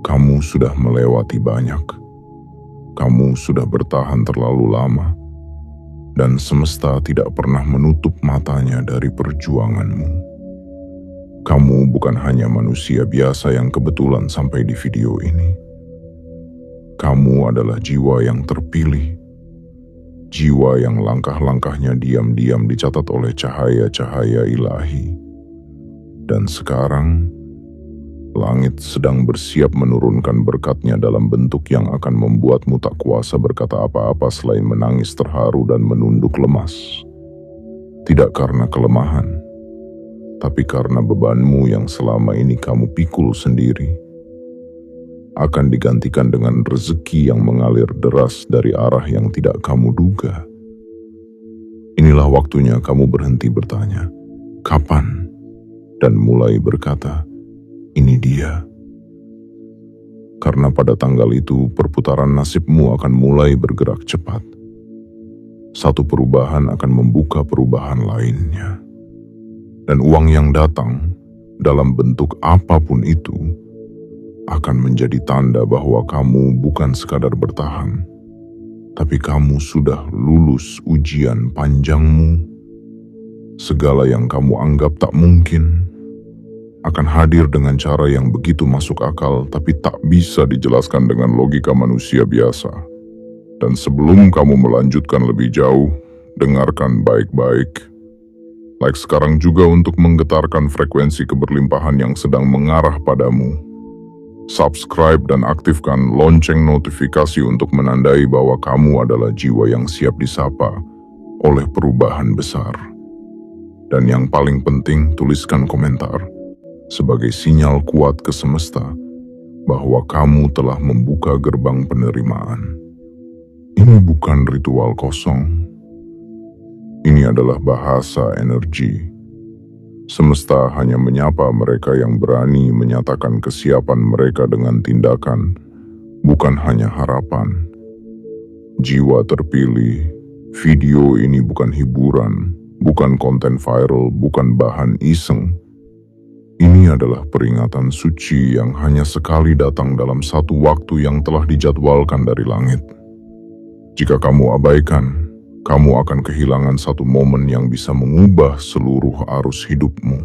Kamu sudah melewati banyak. Kamu sudah bertahan terlalu lama. Dan semesta tidak pernah menutup matanya dari perjuanganmu. Kamu bukan hanya manusia biasa yang kebetulan sampai di video ini. Kamu adalah jiwa yang terpilih. Jiwa yang langkah-langkahnya diam-diam dicatat oleh cahaya-cahaya ilahi. Dan sekarang, langit sedang bersiap menurunkan berkatnya dalam bentuk yang akan membuatmu tak kuasa berkata apa-apa selain menangis terharu dan menunduk lemas. Tidak karena kelemahan, tapi karena bebanmu yang selama ini kamu pikul sendiri akan digantikan dengan rezeki yang mengalir deras dari arah yang tidak kamu duga. Inilah waktunya kamu berhenti bertanya, kapan? Dan mulai berkata, ini dia. Karena pada tanggal itu perputaran nasibmu akan mulai bergerak cepat. Satu perubahan akan membuka perubahan lainnya. Dan uang yang datang dalam bentuk apapun itu akan menjadi tanda bahwa kamu bukan sekadar bertahan, tapi kamu sudah lulus ujian panjangmu. Segala yang kamu anggap tak mungkin akan hadir dengan cara yang begitu masuk akal tapi tak bisa dijelaskan dengan logika manusia biasa. Dan sebelum kamu melanjutkan lebih jauh, dengarkan baik-baik. Like sekarang juga untuk menggetarkan frekuensi keberlimpahan yang sedang mengarah padamu. Subscribe dan aktifkan lonceng notifikasi untuk menandai bahwa kamu adalah jiwa yang siap disapa oleh perubahan besar. Dan yang paling penting, tuliskan komentar sebagai sinyal kuat ke semesta bahwa kamu telah membuka gerbang penerimaan. Ini bukan ritual kosong. Ini adalah bahasa energi. Semesta hanya menyapa mereka yang berani menyatakan kesiapan mereka dengan tindakan, bukan hanya harapan. Jiwa terpilih, video ini bukan hiburan, bukan konten viral, bukan bahan iseng. Ini adalah peringatan suci yang hanya sekali datang dalam satu waktu yang telah dijadwalkan dari langit. Jika kamu abaikan, kamu akan kehilangan satu momen yang bisa mengubah seluruh arus hidupmu.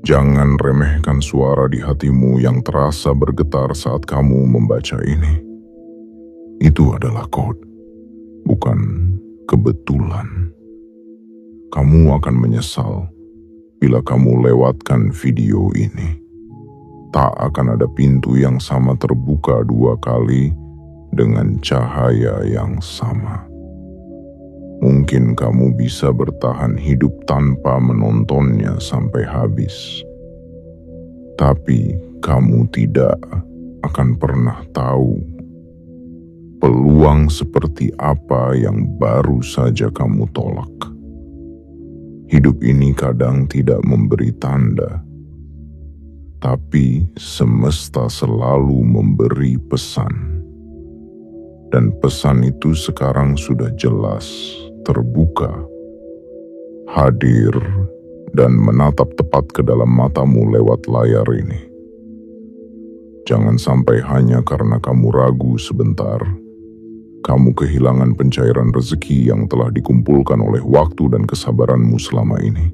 Jangan remehkan suara di hatimu yang terasa bergetar saat kamu membaca ini. Itu adalah kode, bukan kebetulan. Kamu akan menyesal bila kamu lewatkan video ini. Tak akan ada pintu yang sama terbuka dua kali dengan cahaya yang sama. Mungkin kamu bisa bertahan hidup tanpa menontonnya sampai habis. Tapi kamu tidak akan pernah tahu peluang seperti apa yang baru saja kamu tolak. Hidup ini kadang tidak memberi tanda, tapi semesta selalu memberi pesan. Dan pesan itu sekarang sudah jelas, terbuka, hadir, dan menatap tepat ke dalam matamu lewat layar ini. Jangan sampai hanya karena kamu ragu sebentar, kamu kehilangan pencairan rezeki yang telah dikumpulkan oleh waktu dan kesabaranmu selama ini.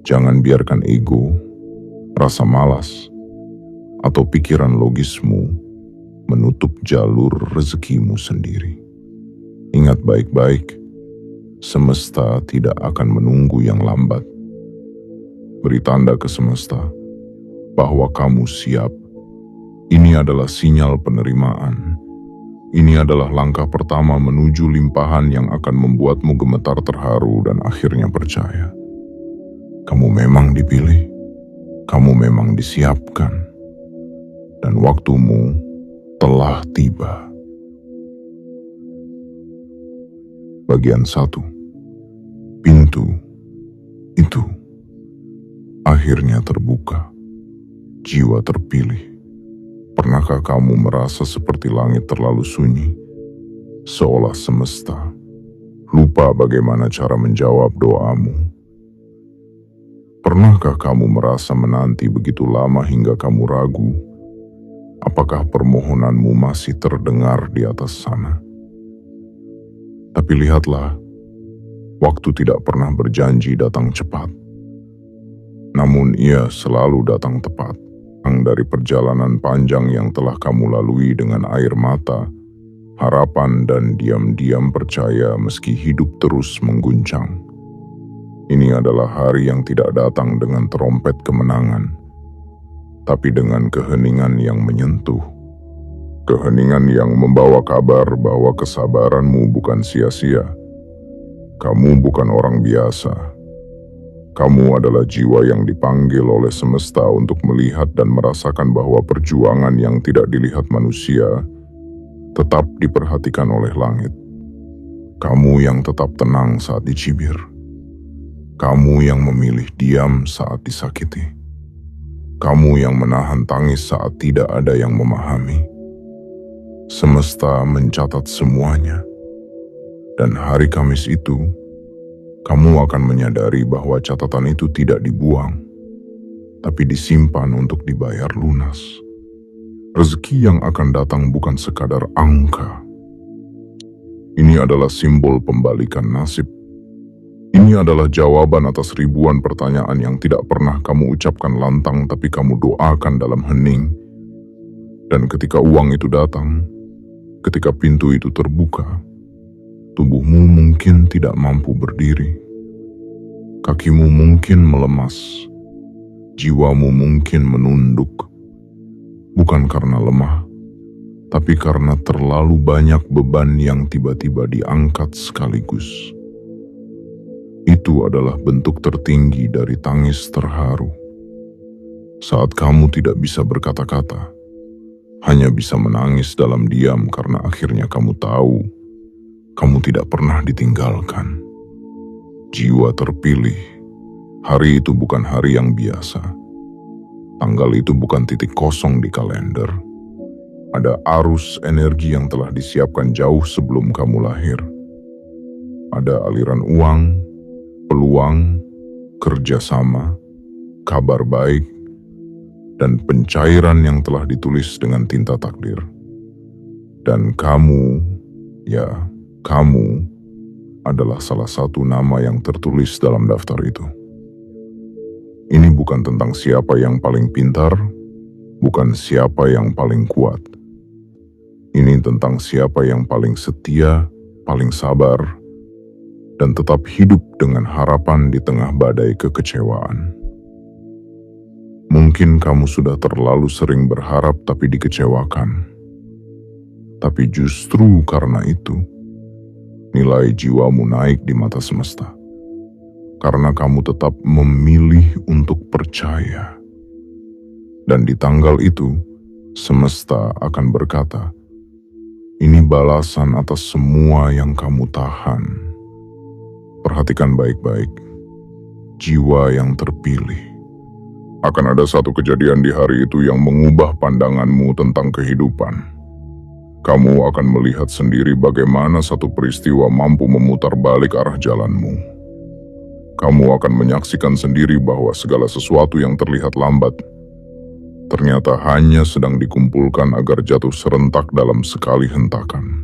Jangan biarkan ego, rasa malas, atau pikiran logismu menutup jalur rezekimu sendiri. Ingat baik-baik, semesta tidak akan menunggu yang lambat. Beri tanda ke semesta bahwa kamu siap. Ini adalah sinyal penerimaan. Ini adalah langkah pertama menuju limpahan yang akan membuatmu gemetar terharu dan akhirnya percaya. Kamu memang dipilih, kamu memang disiapkan, dan waktumu telah tiba. Bagian 1. Pintu itu akhirnya terbuka. Jiwa terpilih. Pernahkah kamu merasa seperti langit terlalu sunyi? Seolah semesta lupa bagaimana cara menjawab doamu. Pernahkah kamu merasa menanti begitu lama hingga kamu ragu? Apakah permohonanmu masih terdengar di atas sana? Tapi lihatlah, waktu tidak pernah berjanji datang cepat. Namun ia selalu datang tepat. Dari perjalanan panjang yang telah kamu lalui dengan air mata, harapan dan diam-diam percaya meski hidup terus mengguncang. Ini adalah hari yang tidak datang dengan trompet kemenangan, tapi dengan keheningan yang menyentuh. Keheningan yang membawa kabar bahwa kesabaranmu bukan sia-sia. Kamu bukan orang biasa. Kamu adalah jiwa yang dipanggil oleh semesta untuk melihat dan merasakan bahwa perjuangan yang tidak dilihat manusia tetap diperhatikan oleh langit. Kamu yang tetap tenang saat dicibir. Kamu yang memilih diam saat disakiti. Kamu yang menahan tangis saat tidak ada yang memahami. Semesta mencatat semuanya. Dan hari Kamis itu, kamu akan menyadari bahwa catatan itu tidak dibuang, tapi disimpan untuk dibayar lunas. Rezeki yang akan datang bukan sekadar angka. Ini adalah simbol pembalikan nasib. Ini adalah jawaban atas ribuan pertanyaan yang tidak pernah kamu ucapkan lantang tapi kamu doakan dalam hening. Dan ketika uang itu datang, ketika pintu itu terbuka, tubuhmu mungkin tidak mampu berdiri. Kakimu mungkin melemas. Jiwamu mungkin menunduk. Bukan karena lemah, tapi karena terlalu banyak beban yang tiba-tiba diangkat sekaligus. Itu adalah bentuk tertinggi dari tangis terharu. Saat kamu tidak bisa berkata-kata, hanya bisa menangis dalam diam karena akhirnya kamu tahu kamu tidak pernah ditinggalkan. Jiwa terpilih, hari itu bukan hari yang biasa. Tanggal itu bukan titik kosong di kalender. Ada arus energi yang telah disiapkan jauh sebelum kamu lahir. Ada aliran uang, peluang, kerjasama, kabar baik, dan pencairan yang telah ditulis dengan tinta takdir. Dan kamu, ya, kamu adalah salah satu nama yang tertulis dalam daftar itu. Ini bukan tentang siapa yang paling pintar, bukan siapa yang paling kuat. Ini tentang siapa yang paling setia, paling sabar, dan tetap hidup dengan harapan di tengah badai kekecewaan. Mungkin kamu sudah terlalu sering berharap tapi dikecewakan. Tapi justru karena itu, nilai jiwamu naik di mata semesta. Karena kamu tetap memilih untuk percaya. Dan di tanggal itu, semesta akan berkata, ini balasan atas semua yang kamu tahan. Perhatikan baik-baik, jiwa yang terpilih. Akan ada satu kejadian di hari itu yang mengubah pandanganmu tentang kehidupan. Kamu akan melihat sendiri bagaimana satu peristiwa mampu memutar balik arah jalanmu. Kamu akan menyaksikan sendiri bahwa segala sesuatu yang terlihat lambat, ternyata hanya sedang dikumpulkan agar jatuh serentak dalam sekali hentakan.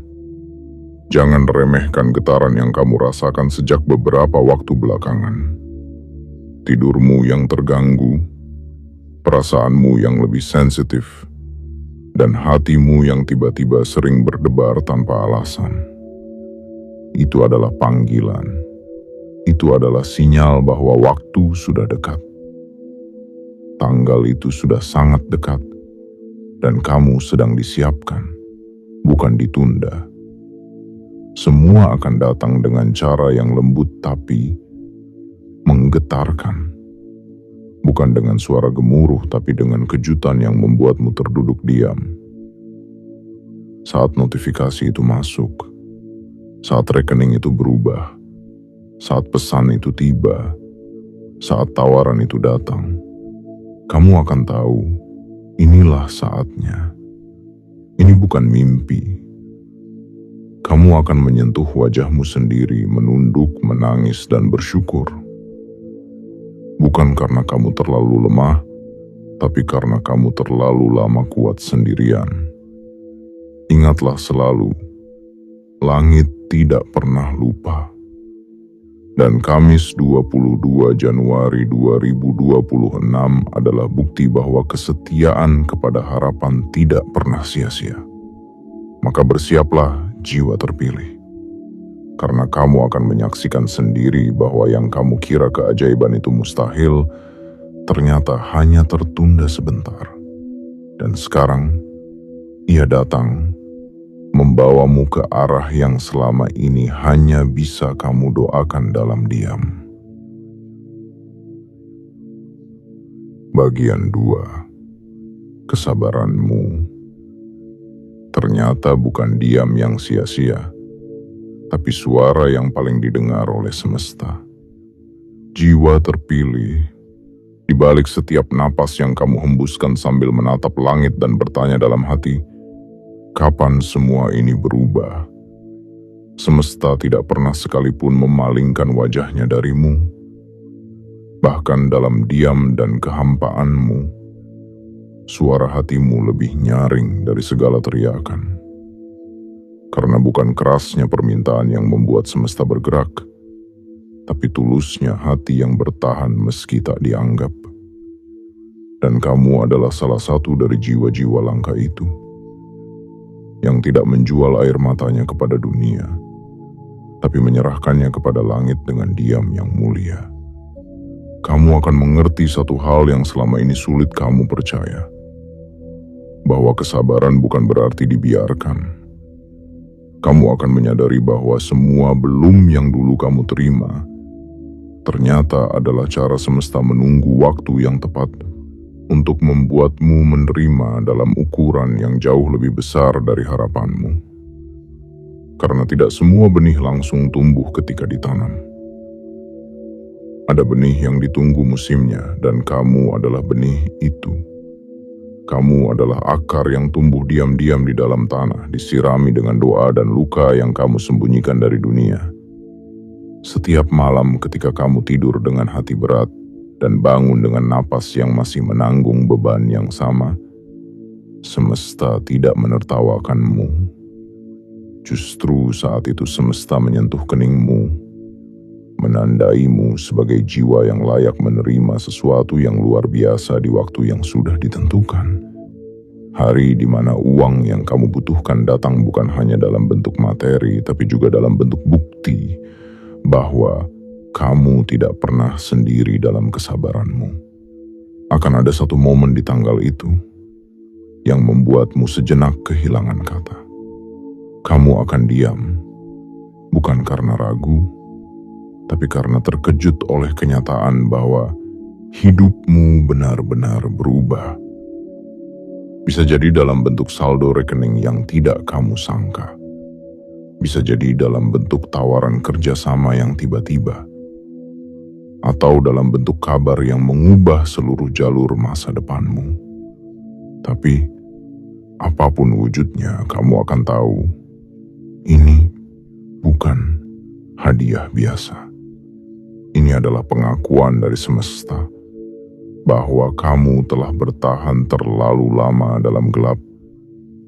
Jangan remehkan getaran yang kamu rasakan sejak beberapa waktu belakangan. Tidurmu yang terganggu, perasaanmu yang lebih sensitif, dan hatimu yang tiba-tiba sering berdebar tanpa alasan. Itu adalah panggilan. Itu adalah sinyal bahwa waktu sudah dekat. Tanggal itu sudah sangat dekat, dan kamu sedang disiapkan, bukan ditunda. Semua akan datang dengan cara yang lembut tapi menggetarkan. Bukan dengan suara gemuruh, tapi dengan kejutan yang membuatmu terduduk diam. Saat notifikasi itu masuk, saat rekening itu berubah, saat pesan itu tiba, saat tawaran itu datang, kamu akan tahu, inilah saatnya. Ini bukan mimpi. Kamu akan menyentuh wajahmu sendiri, menunduk, menangis, dan bersyukur. Bukan karena kamu terlalu lemah, tapi karena kamu terlalu lama kuat sendirian. Ingatlah selalu, langit tidak pernah lupa. Dan Kamis 22 Januari 2026 adalah bukti bahwa kesetiaan kepada harapan tidak pernah sia-sia. Maka bersiaplah jiwa terpilih. Karena kamu akan menyaksikan sendiri bahwa yang kamu kira keajaiban itu mustahil, ternyata hanya tertunda sebentar. Dan sekarang, ia datang, membawamu ke arah yang selama ini hanya bisa kamu doakan dalam diam. Bagian 2. Kesabaranmu. Ternyata bukan diam yang sia-sia, tapi suara yang paling didengar oleh semesta. Jiwa terpilih, di balik setiap napas yang kamu hembuskan sambil menatap langit dan bertanya dalam hati, kapan semua ini berubah? Semesta tidak pernah sekalipun memalingkan wajahnya darimu. Bahkan dalam diam dan kehampaanmu, suara hatimu lebih nyaring dari segala teriakan. Karena bukan kerasnya permintaan yang membuat semesta bergerak, tapi tulusnya hati yang bertahan meski tak dianggap. Dan kamu adalah salah satu dari jiwa-jiwa langka itu, yang tidak menjual air matanya kepada dunia, tapi menyerahkannya kepada langit dengan diam yang mulia. Kamu akan mengerti satu hal yang selama ini sulit kamu percaya, bahwa kesabaran bukan berarti dibiarkan. Kamu akan menyadari bahwa semua belum yang dulu kamu terima, ternyata adalah cara semesta menunggu waktu yang tepat untuk membuatmu menerima dalam ukuran yang jauh lebih besar dari harapanmu. Karena tidak semua benih langsung tumbuh ketika ditanam. Ada benih yang ditunggu musimnya, dan kamu adalah benih itu. Kamu adalah akar yang tumbuh diam-diam di dalam tanah, disirami dengan doa dan luka yang kamu sembunyikan dari dunia. Setiap malam ketika kamu tidur dengan hati berat dan bangun dengan napas yang masih menanggung beban yang sama, semesta tidak menertawakanmu. Justru saat itu semesta menyentuh keningmu, menandaimu sebagai jiwa yang layak menerima sesuatu yang luar biasa di waktu yang sudah ditentukan. Hari di mana uang yang kamu butuhkan datang bukan hanya dalam bentuk materi, tapi juga dalam bentuk bukti bahwa kamu tidak pernah sendiri dalam kesabaranmu. Akan ada satu momen di tanggal itu yang membuatmu sejenak kehilangan kata. Kamu akan diam, bukan karena ragu, tapi karena terkejut oleh kenyataan bahwa hidupmu benar-benar berubah. Bisa jadi dalam bentuk saldo rekening yang tidak kamu sangka. Bisa jadi dalam bentuk tawaran kerjasama yang tiba-tiba. Atau dalam bentuk kabar yang mengubah seluruh jalur masa depanmu. Tapi, apapun wujudnya, kamu akan tahu, ini bukan hadiah biasa. Ini adalah pengakuan dari semesta bahwa kamu telah bertahan terlalu lama dalam gelap,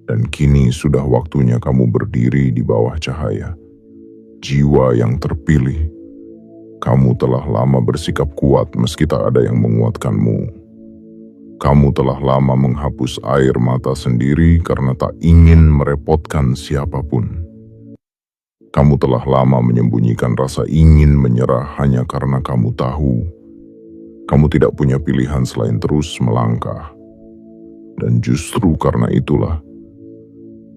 dan kini sudah waktunya kamu berdiri di bawah cahaya. Jiwa yang terpilih, kamu telah lama bersikap kuat meski tak ada yang menguatkanmu. Kamu telah lama menghapus air mata sendiri karena tak ingin merepotkan siapapun. Kamu telah lama menyembunyikan rasa ingin menyerah hanya karena kamu tahu kamu tidak punya pilihan selain terus melangkah. Dan justru karena itulah,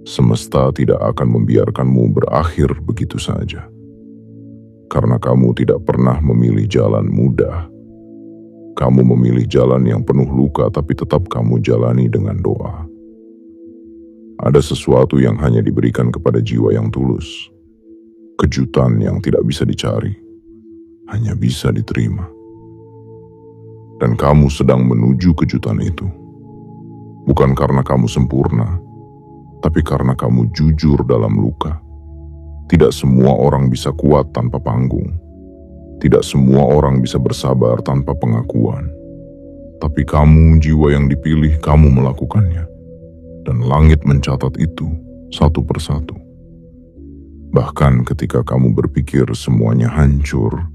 semesta tidak akan membiarkanmu berakhir begitu saja. Karena kamu tidak pernah memilih jalan mudah. Kamu memilih jalan yang penuh luka, tapi tetap kamu jalani dengan doa. Ada sesuatu yang hanya diberikan kepada jiwa yang tulus. Kejutan yang tidak bisa dicari, hanya bisa diterima. Dan kamu sedang menuju kejutan itu. Bukan karena kamu sempurna, tapi karena kamu jujur dalam luka. Tidak semua orang bisa kuat tanpa panggung. Tidak semua orang bisa bersabar tanpa pengakuan. Tapi kamu, jiwa yang dipilih, kamu melakukannya. Dan langit mencatat itu satu persatu. Bahkan ketika kamu berpikir semuanya hancur,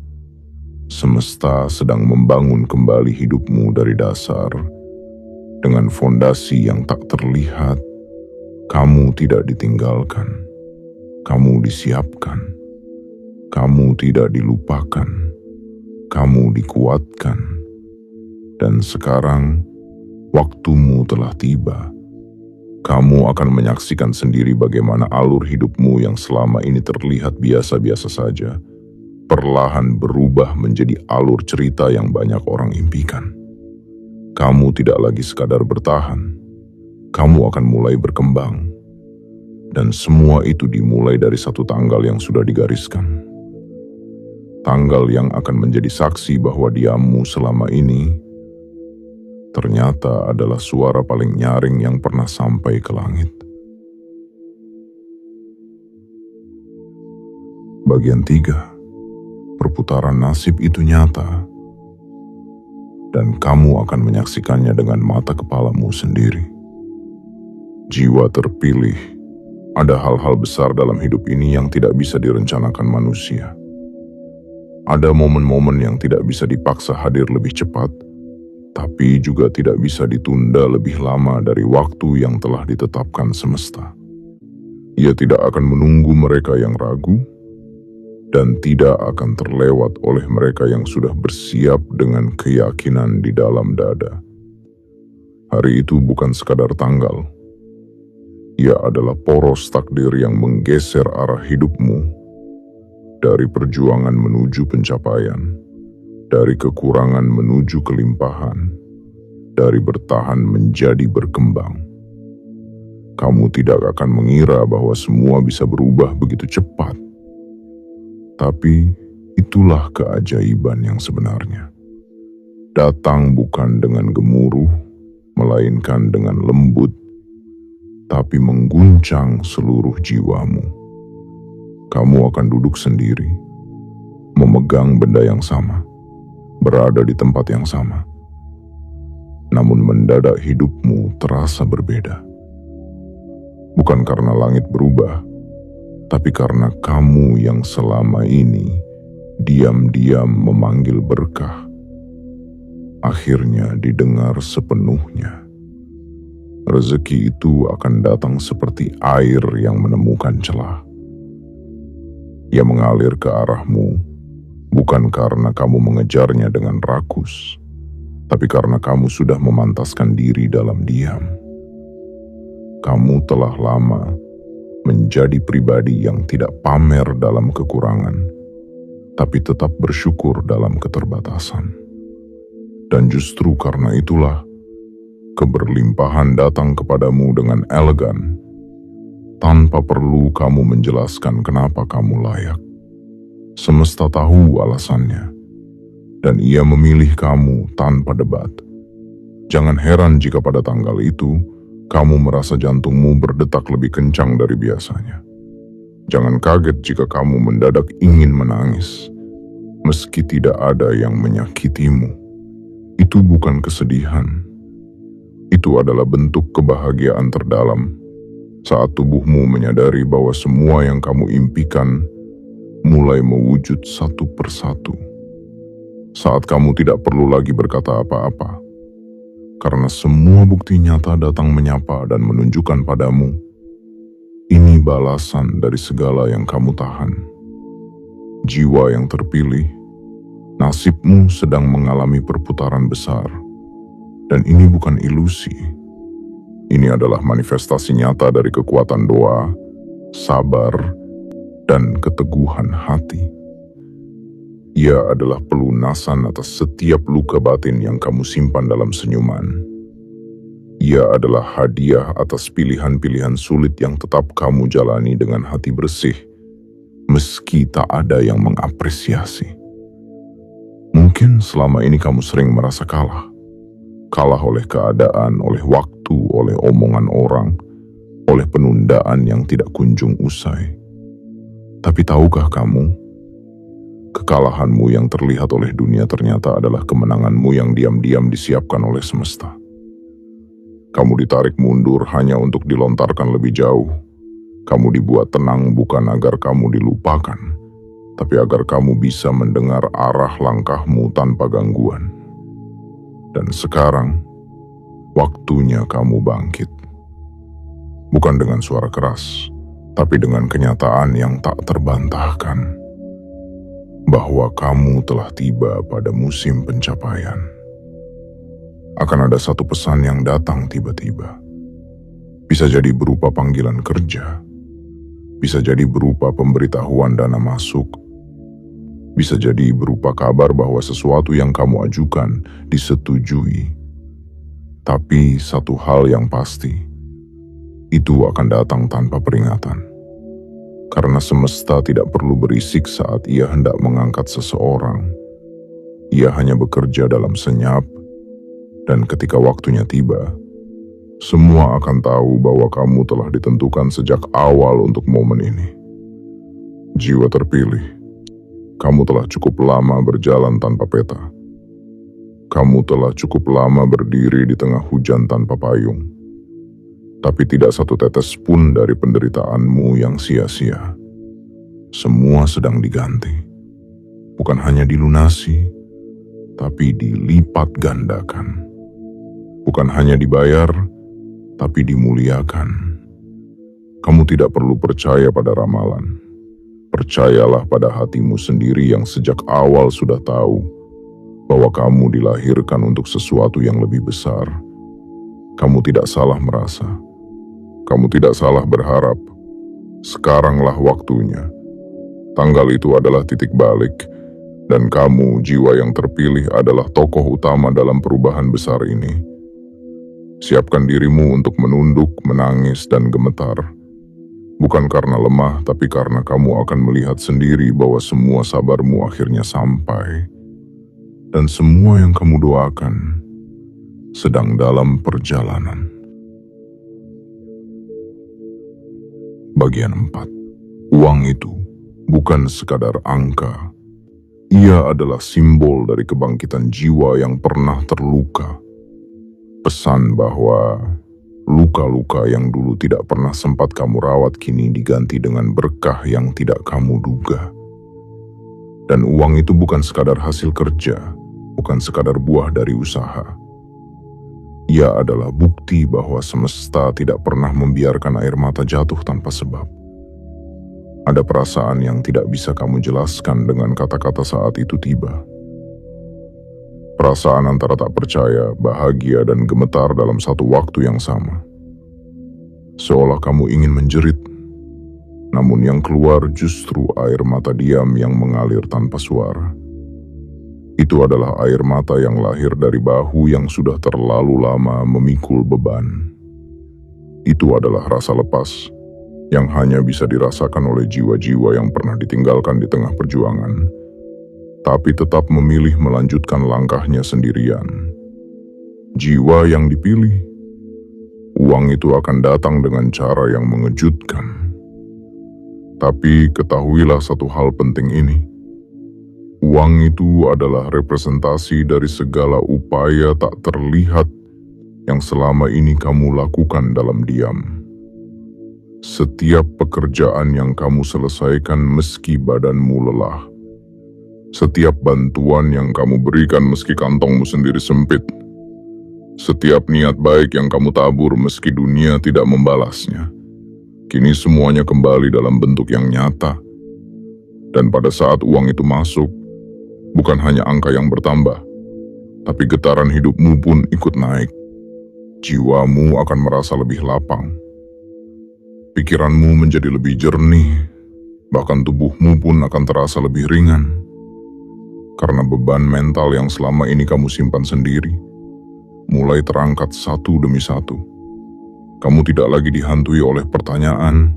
semesta sedang membangun kembali hidupmu dari dasar. Dengan fondasi yang tak terlihat, kamu tidak ditinggalkan. Kamu disiapkan. Kamu tidak dilupakan. Kamu dikuatkan. Dan sekarang, waktumu telah tiba. Kamu akan menyaksikan sendiri bagaimana alur hidupmu yang selama ini terlihat biasa-biasa saja, perlahan berubah menjadi alur cerita yang banyak orang impikan. Kamu tidak lagi sekadar bertahan. Kamu akan mulai berkembang. Dan semua itu dimulai dari satu tanggal yang sudah digariskan. Tanggal yang akan menjadi saksi bahwa diammu selama ini ternyata adalah suara paling nyaring yang pernah sampai ke langit. Bagian 3. Perputaran nasib itu nyata. Dan kamu akan menyaksikannya dengan mata kepalamu sendiri. Jiwa terpilih, ada hal-hal besar dalam hidup ini yang tidak bisa direncanakan manusia. Ada momen-momen yang tidak bisa dipaksa hadir lebih cepat, tapi juga tidak bisa ditunda lebih lama dari waktu yang telah ditetapkan semesta. Ia tidak akan menunggu mereka yang ragu, dan tidak akan terlewat oleh mereka yang sudah bersiap dengan keyakinan di dalam dada. Hari itu bukan sekadar tanggal. Ia adalah poros takdir yang menggeser arah hidupmu dari perjuangan menuju pencapaian, dari kekurangan menuju kelimpahan, dari bertahan menjadi berkembang. Kamu tidak akan mengira bahwa semua bisa berubah begitu cepat. Tapi itulah keajaiban yang sebenarnya. Datang bukan dengan gemuruh, melainkan dengan lembut, tapi mengguncang seluruh jiwamu. Kamu akan duduk sendiri, memegang benda yang sama, berada di tempat yang sama. Namun mendadak hidupmu terasa berbeda. Bukan karena langit berubah, tapi karena kamu yang selama ini diam-diam memanggil berkah, akhirnya didengar sepenuhnya. Rezeki itu akan datang seperti air yang menemukan celah. Ia mengalir ke arahmu, bukan karena kamu mengejarnya dengan rakus, tapi karena kamu sudah memantaskan diri dalam diam. Kamu telah lama menjadi pribadi yang tidak pamer dalam kekurangan, tapi tetap bersyukur dalam keterbatasan. Dan justru karena itulah, keberlimpahan datang kepadamu dengan elegan, tanpa perlu kamu menjelaskan kenapa kamu layak. Semesta tahu alasannya, dan ia memilih kamu tanpa debat. Jangan heran jika pada tanggal itu, kamu merasa jantungmu berdetak lebih kencang dari biasanya. Jangan kaget jika kamu mendadak ingin menangis, meski tidak ada yang menyakitimu. Itu bukan kesedihan. Itu adalah bentuk kebahagiaan terdalam saat tubuhmu menyadari bahwa semua yang kamu impikan mulai mewujud satu persatu. Saat kamu tidak perlu lagi berkata apa-apa, karena semua bukti nyata datang menyapa dan menunjukkan padamu, ini balasan dari segala yang kamu tahan. Jiwa yang terpilih, nasibmu sedang mengalami perputaran besar, dan ini bukan ilusi. Ini adalah manifestasi nyata dari kekuatan doa, sabar, dan keteguhan hati. Ia adalah pelunasan atas setiap luka batin yang kamu simpan dalam senyuman. Ia adalah hadiah atas pilihan-pilihan sulit yang tetap kamu jalani dengan hati bersih, meski tak ada yang mengapresiasi. Mungkin selama ini kamu sering merasa kalah. Kalah oleh keadaan, oleh waktu, oleh omongan orang, oleh penundaan yang tidak kunjung usai. Tapi tahukah kamu, Kekalahanmu yang terlihat oleh dunia ternyata adalah kemenanganmu yang diam-diam disiapkan oleh semesta. Kamu ditarik mundur hanya untuk dilontarkan lebih jauh. Kamu dibuat tenang bukan agar kamu dilupakan, tapi agar kamu bisa mendengar arah langkahmu tanpa gangguan. Dan sekarang, waktunya kamu bangkit. Bukan dengan suara keras, tapi dengan kenyataan yang tak terbantahkan. Bahwa kamu telah tiba pada musim pencapaian. Akan ada satu pesan yang datang tiba-tiba. Bisa jadi berupa panggilan kerja. Bisa jadi berupa pemberitahuan dana masuk. Bisa jadi berupa kabar bahwa sesuatu yang kamu ajukan disetujui. Tapi satu hal yang pasti, itu akan datang tanpa peringatan. Karena semesta tidak perlu berisik saat ia hendak mengangkat seseorang. Ia hanya bekerja dalam senyap, dan ketika waktunya tiba, semua akan tahu bahwa kamu telah ditentukan sejak awal untuk momen ini. Jiwa terpilih, kamu telah cukup lama berjalan tanpa peta. Kamu telah cukup lama berdiri di tengah hujan tanpa payung. Tapi tidak satu tetes pun dari penderitaanmu yang sia-sia. Semua sedang diganti. Bukan hanya dilunasi, tapi dilipat gandakan. Bukan hanya dibayar, tapi dimuliakan. Kamu tidak perlu percaya pada ramalan. Percayalah pada hatimu sendiri yang sejak awal sudah tahu bahwa kamu dilahirkan untuk sesuatu yang lebih besar. Kamu tidak salah merasa. Kamu tidak salah berharap. Sekaranglah waktunya. Tanggal itu adalah titik balik, dan kamu, jiwa yang terpilih, adalah tokoh utama dalam perubahan besar ini. Siapkan dirimu untuk menunduk, menangis, dan gemetar. Bukan karena lemah, tapi karena kamu akan melihat sendiri bahwa semua sabarmu akhirnya sampai. Dan semua yang kamu doakan sedang dalam perjalanan. Bagian 4. Uang itu bukan sekadar angka. Ia adalah simbol dari kebangkitan jiwa yang pernah terluka. Pesan bahwa luka-luka yang dulu tidak pernah sempat kamu rawat kini diganti dengan berkah yang tidak kamu duga. Dan uang itu bukan sekadar hasil kerja, bukan sekadar buah dari usaha. Ia adalah bukti bahwa semesta tidak pernah membiarkan air mata jatuh tanpa sebab. Ada perasaan yang tidak bisa kamu jelaskan dengan kata-kata saat itu tiba. Perasaan antara tak percaya, bahagia, dan gemetar dalam satu waktu yang sama. Seolah kamu ingin menjerit, namun yang keluar justru air mata diam yang mengalir tanpa suara. Itu adalah air mata yang lahir dari bahu yang sudah terlalu lama memikul beban. Itu adalah rasa lepas yang hanya bisa dirasakan oleh jiwa-jiwa yang pernah ditinggalkan di tengah perjuangan, tapi tetap memilih melanjutkan langkahnya sendirian. Jiwa yang dipilih, uang itu akan datang dengan cara yang mengejutkan. Tapi ketahuilah satu hal penting ini. Uang itu adalah representasi dari segala upaya tak terlihat yang selama ini kamu lakukan dalam diam. Setiap pekerjaan yang kamu selesaikan meski badanmu lelah. Setiap bantuan yang kamu berikan meski kantongmu sendiri sempit. Setiap niat baik yang kamu tabur meski dunia tidak membalasnya. Kini semuanya kembali dalam bentuk yang nyata. Dan pada saat uang itu masuk, bukan hanya angka yang bertambah, tapi getaran hidupmu pun ikut naik. Jiwamu akan merasa lebih lapang. Pikiranmu menjadi lebih jernih, bahkan tubuhmu pun akan terasa lebih ringan. Karena beban mental yang selama ini kamu simpan sendiri, mulai terangkat satu demi satu. Kamu tidak lagi dihantui oleh pertanyaan,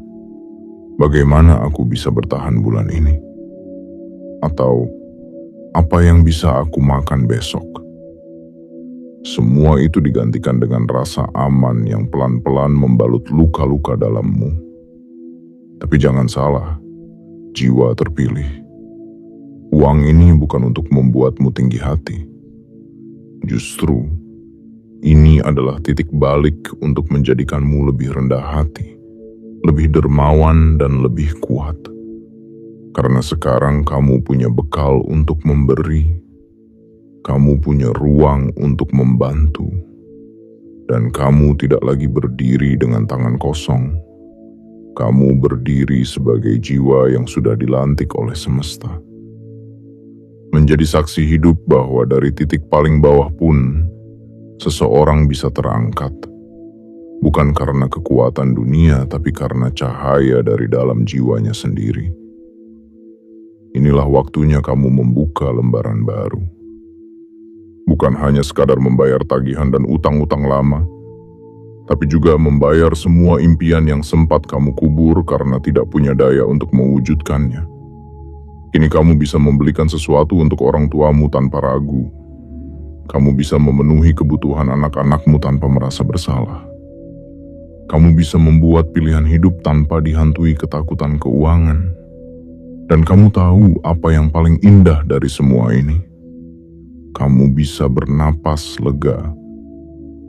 bagaimana aku bisa bertahan bulan ini? Atau, apa yang bisa aku makan besok? Semua itu digantikan dengan rasa aman yang pelan-pelan membalut luka-luka dalammu. Tapi jangan salah, jiwa terpilih. Uang ini bukan untuk membuatmu tinggi hati. Justru, ini adalah titik balik untuk menjadikanmu lebih rendah hati, lebih dermawan dan lebih kuat. Karena sekarang kamu punya bekal untuk memberi, kamu punya ruang untuk membantu, dan kamu tidak lagi berdiri dengan tangan kosong. Kamu berdiri sebagai jiwa yang sudah dilantik oleh semesta. Menjadi saksi hidup bahwa dari titik paling bawah pun, seseorang bisa terangkat. Bukan karena kekuatan dunia, tapi karena cahaya dari dalam jiwanya sendiri. Inilah waktunya kamu membuka lembaran baru. Bukan hanya sekadar membayar tagihan dan utang-utang lama, tapi juga membayar semua impian yang sempat kamu kubur karena tidak punya daya untuk mewujudkannya. Kini kamu bisa membelikan sesuatu untuk orang tuamu tanpa ragu. Kamu bisa memenuhi kebutuhan anak-anakmu tanpa merasa bersalah. Kamu bisa membuat pilihan hidup tanpa dihantui ketakutan keuangan. Dan kamu tahu apa yang paling indah dari semua ini? Kamu bisa bernapas lega,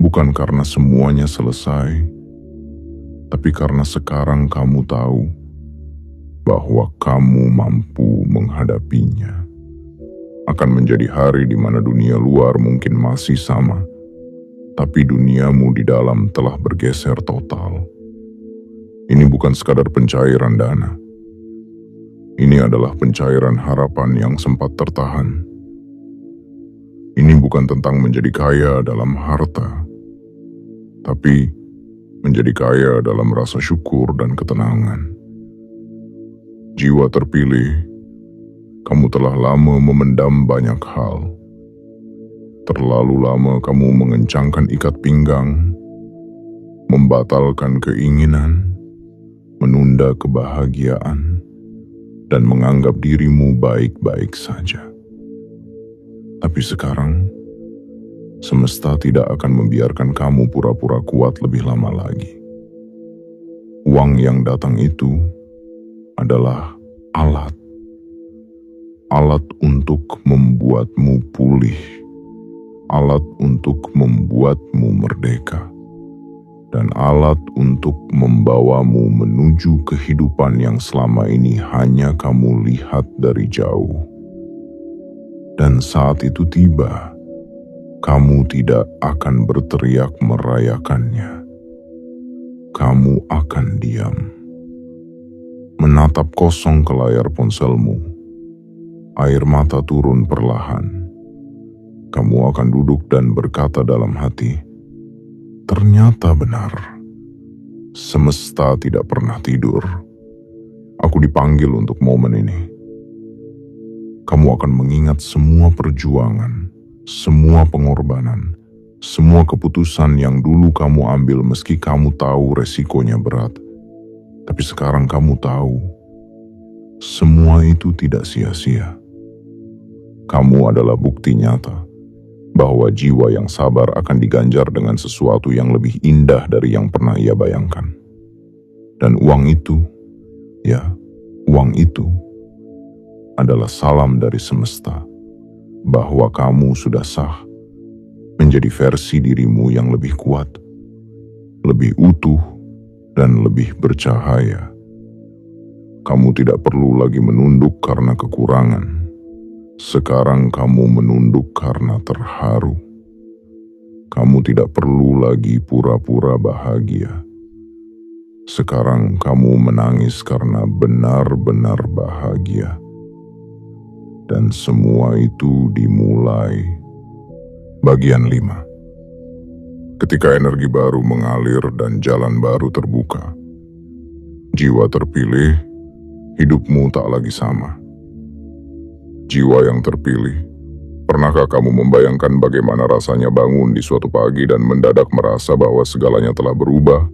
bukan karena semuanya selesai, tapi karena sekarang kamu tahu bahwa kamu mampu menghadapinya. Akan menjadi hari di mana dunia luar mungkin masih sama, tapi duniamu di dalam telah bergeser total. Ini bukan sekadar pencairan dana. Ini adalah pencairan harapan yang sempat tertahan. Ini bukan tentang menjadi kaya dalam harta, tapi menjadi kaya dalam rasa syukur dan ketenangan. Jiwa terpilih, kamu telah lama memendam banyak hal. Terlalu lama kamu mengencangkan ikat pinggang, membatalkan keinginan, menunda kebahagiaan, dan menganggap dirimu baik-baik saja. Tapi sekarang, semesta tidak akan membiarkan kamu pura-pura kuat lebih lama lagi. Uang yang datang itu adalah alat. Alat untuk membuatmu pulih. Alat untuk membuatmu merdeka. Dan alat untuk membawamu menuju kehidupan yang selama ini hanya kamu lihat dari jauh. Dan saat itu tiba, kamu tidak akan berteriak merayakannya. Kamu akan diam. Menatap kosong ke layar ponselmu, air mata turun perlahan. Kamu akan duduk dan berkata dalam hati, ternyata benar. Semesta tidak pernah tidur. Aku dipanggil untuk momen ini. Kamu akan mengingat semua perjuangan, semua pengorbanan, semua keputusan yang dulu kamu ambil meski kamu tahu resikonya berat. Tapi sekarang kamu tahu, semua itu tidak sia-sia. Kamu adalah bukti nyata bahwa jiwa yang sabar akan diganjar dengan sesuatu yang lebih indah dari yang pernah ia bayangkan. Dan uang itu, ya, uang itu adalah salam dari semesta bahwa kamu sudah sah menjadi versi dirimu yang lebih kuat, lebih utuh, dan lebih bercahaya. Kamu tidak perlu lagi menunduk karena kekurangan. Sekarang kamu menunduk karena terharu. Kamu tidak perlu lagi pura-pura bahagia. Sekarang kamu menangis karena benar-benar bahagia. Dan semua itu dimulai. Bagian 5. Ketika energi baru mengalir dan jalan baru terbuka, jiwa terpilih, hidupmu tak lagi sama. Jiwa yang terpilih, pernahkah kamu membayangkan bagaimana rasanya bangun di suatu pagi dan mendadak merasa bahwa segalanya telah berubah,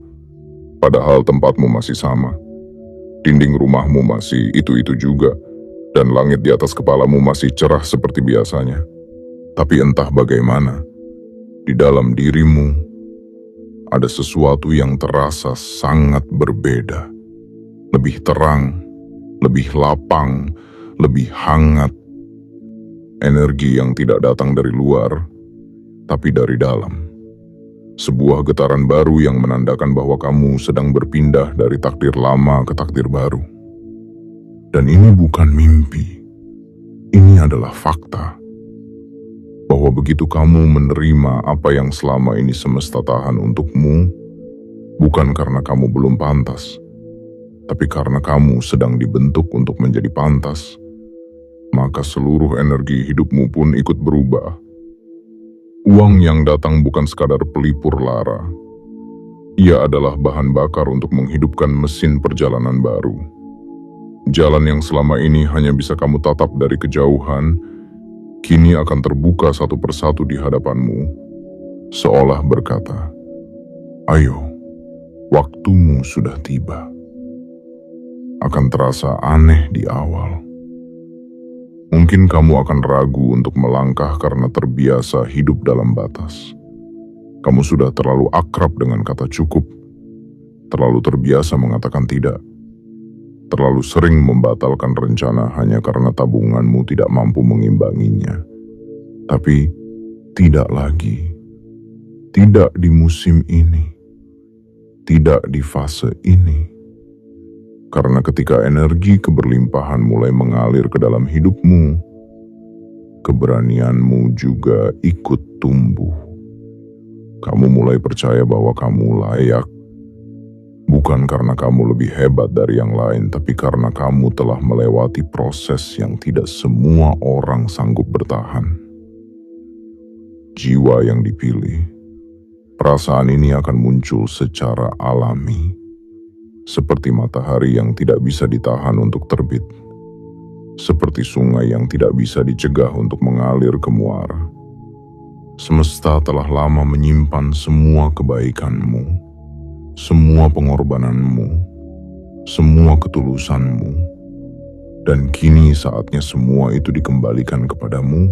padahal tempatmu masih sama, dinding rumahmu masih itu-itu juga, dan langit di atas kepalamu masih cerah seperti biasanya. Tapi entah bagaimana, di dalam dirimu ada sesuatu yang terasa sangat berbeda. Lebih terang, lebih lapang, lebih hangat, Energi yang tidak datang dari luar, tapi dari dalam. Sebuah getaran baru yang menandakan bahwa kamu sedang berpindah dari takdir lama ke takdir baru. Dan ini bukan mimpi. Ini adalah fakta. Bahwa begitu kamu menerima apa yang selama ini semesta tahan untukmu, bukan karena kamu belum pantas, tapi karena kamu sedang dibentuk untuk menjadi pantas, maka seluruh energi hidupmu pun ikut berubah. Uang yang datang bukan sekadar pelipur lara. Ia adalah bahan bakar untuk menghidupkan mesin perjalanan baru. Jalan yang selama ini hanya bisa kamu tatap dari kejauhan, kini akan terbuka satu persatu di hadapanmu, seolah berkata, "Ayo, waktumu sudah tiba." Akan terasa aneh di awal. Mungkin kamu akan ragu untuk melangkah karena terbiasa hidup dalam batas. Kamu sudah terlalu akrab dengan kata cukup, terlalu terbiasa mengatakan tidak, terlalu sering membatalkan rencana hanya karena tabunganmu tidak mampu mengimbanginya. Tapi tidak lagi, tidak di musim ini, tidak di fase ini. Karena ketika energi keberlimpahan mulai mengalir ke dalam hidupmu, keberanianmu juga ikut tumbuh. Kamu mulai percaya bahwa kamu layak, bukan karena kamu lebih hebat dari yang lain, tapi karena kamu telah melewati proses yang tidak semua orang sanggup bertahan. Jiwa yang dipilih, perasaan ini akan muncul secara alami. Seperti matahari yang tidak bisa ditahan untuk terbit. Seperti sungai yang tidak bisa dicegah untuk mengalir ke muara. Semesta telah lama menyimpan semua kebaikanmu, semua pengorbananmu, semua ketulusanmu. Dan kini saatnya semua itu dikembalikan kepadamu,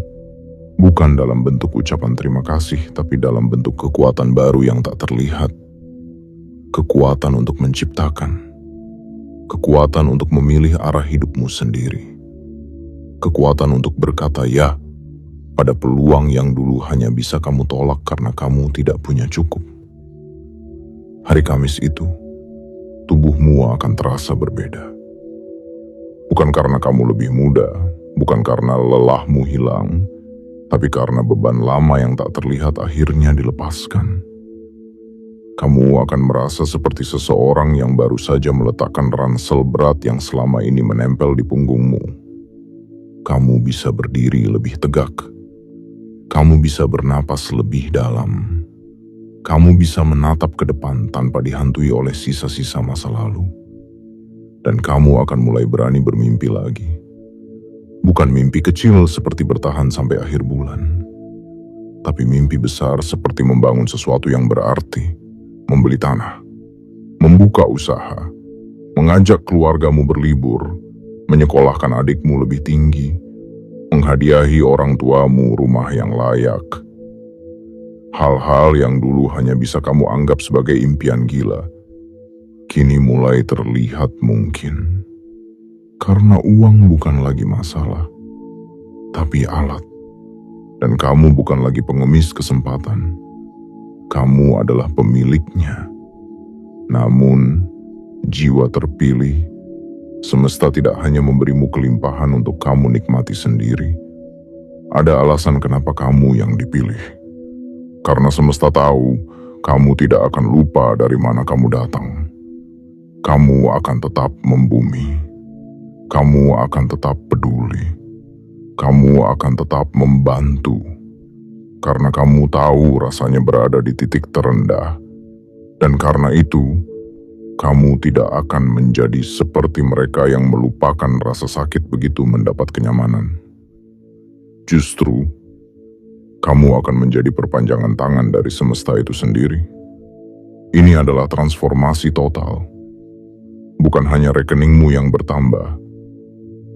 bukan dalam bentuk ucapan terima kasih, tapi dalam bentuk kekuatan baru yang tak terlihat. Kekuatan untuk menciptakan, kekuatan untuk memilih arah hidupmu sendiri, kekuatan untuk berkata ya pada peluang yang dulu hanya bisa kamu tolak karena kamu tidak punya cukup. Hari Kamis itu, tubuhmu akan terasa berbeda. Bukan karena kamu lebih muda, bukan karena lelahmu hilang, tapi karena beban lama yang tak terlihat akhirnya dilepaskan. Kamu akan merasa seperti seseorang yang baru saja meletakkan ransel berat yang selama ini menempel di punggungmu. Kamu bisa berdiri lebih tegak. Kamu bisa bernapas lebih dalam. Kamu bisa menatap ke depan tanpa dihantui oleh sisa-sisa masa lalu. Dan kamu akan mulai berani bermimpi lagi. Bukan mimpi kecil seperti bertahan sampai akhir bulan, tapi mimpi besar seperti membangun sesuatu yang berarti. Membeli tanah, membuka usaha, mengajak keluargamu berlibur, menyekolahkan adikmu lebih tinggi, menghadiahi orang tuamu rumah yang layak. Hal-hal yang dulu hanya bisa kamu anggap sebagai impian gila, kini mulai terlihat mungkin. Karena uang bukan lagi masalah, tapi alat. Dan kamu bukan lagi pengemis kesempatan. Kamu adalah pemiliknya. Namun, jiwa terpilih, semesta tidak hanya memberimu kelimpahan untuk kamu nikmati sendiri. Ada alasan kenapa kamu yang dipilih. Karena semesta tahu, kamu tidak akan lupa dari mana kamu datang. Kamu akan tetap membumi. Kamu akan tetap peduli. Kamu akan tetap membantu. Karena kamu tahu rasanya berada di titik terendah. Dan karena itu, kamu tidak akan menjadi seperti mereka yang melupakan rasa sakit begitu mendapat kenyamanan. Justru, kamu akan menjadi perpanjangan tangan dari semesta itu sendiri. Ini adalah transformasi total. Bukan hanya rekeningmu yang bertambah,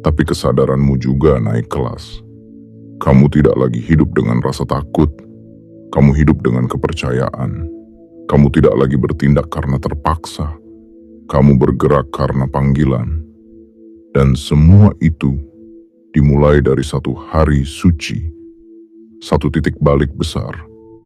tapi kesadaranmu juga naik kelas. Kamu tidak lagi hidup dengan rasa takut. Kamu hidup dengan kepercayaan. Kamu tidak lagi bertindak karena terpaksa. Kamu bergerak karena panggilan. Dan semua itu dimulai dari satu hari suci, satu titik balik besar